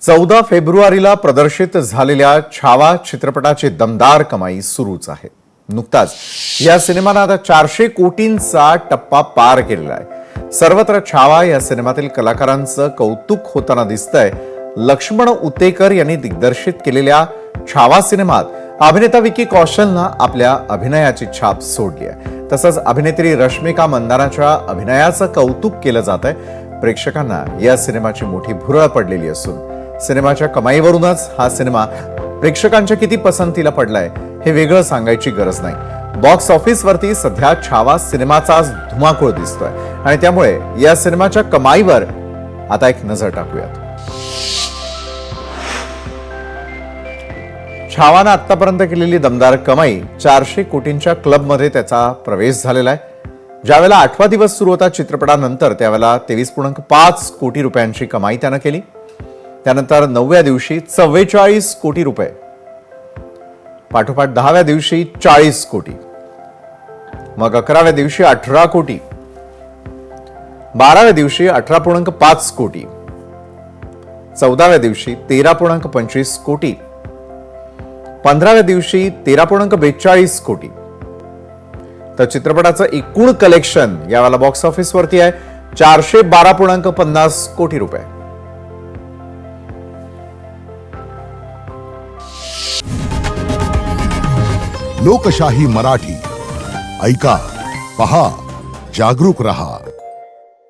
14 फेब्रुवारीला प्रदर्शित झालेल्या छावा चित्रपटाची दमदार कमाई सुरूच आहे। नुकताच या सिनेमाने आता 400 कोटींचा टप्पा पार केलेला आहे। सर्वत्र छावा या सिनेमातील कलाकारांचं कौतुक होताना दिसतंय। लक्ष्मण उतेकर यांनी दिग्दर्शित केलेल्या छावा सिनेमात अभिनेता विकी कौशलने आपल्या अभिनयाची छाप सोडली आहे। तसंच अभिनेत्री रश्मिका मंदानाच्या अभिनयाचं कौतुक केलं जात आहे। प्रेक्षकांना या सिनेमाची मोठी भुरळ पडलेली असून सिनेमाच्या कमाईवरूनच हा सिनेमा प्रेक्षकांच्या किती पसंतीला पडलाय हे वेगळं सांगायची गरज नाही। बॉक्स ऑफिसवरती सध्या छावा सिनेमाचा धुमाकूळ दिसतोय आणि त्यामुळे या सिनेमाच्या कमाईवर आता एक नजर टाकूयात। छावाने आतापर्यंत केलेली दमदार कमाई 400 कोटींच्या क्लबमध्ये त्याचा प्रवेश झालेला आहे। ज्यावेळेला 8वा दिवस सुरू होता चित्रपटानंतर त्यावेळेला 23.5 कोटी रुपयांची कमाई त्यानं केली। त्यानंतर 9व्या दिवशी 44 कोटी रुपये, पाठोपाठ 10व्या दिवशी 40 कोटी, मग 11व्या दिवशी 18 कोटी, 12व्या दिवशी 18.5 कोटी, 14व्या दिवशी 13.25 कोटी, 15व्या दिवशी 13.42 कोटी। तर चित्रपटाचं एकूण कलेक्शन यावेळेला बॉक्स ऑफिसवरती आहे 412.50 कोटी रुपये। लोकशाही मराठी ऐका, पहा, जागरूक रहा।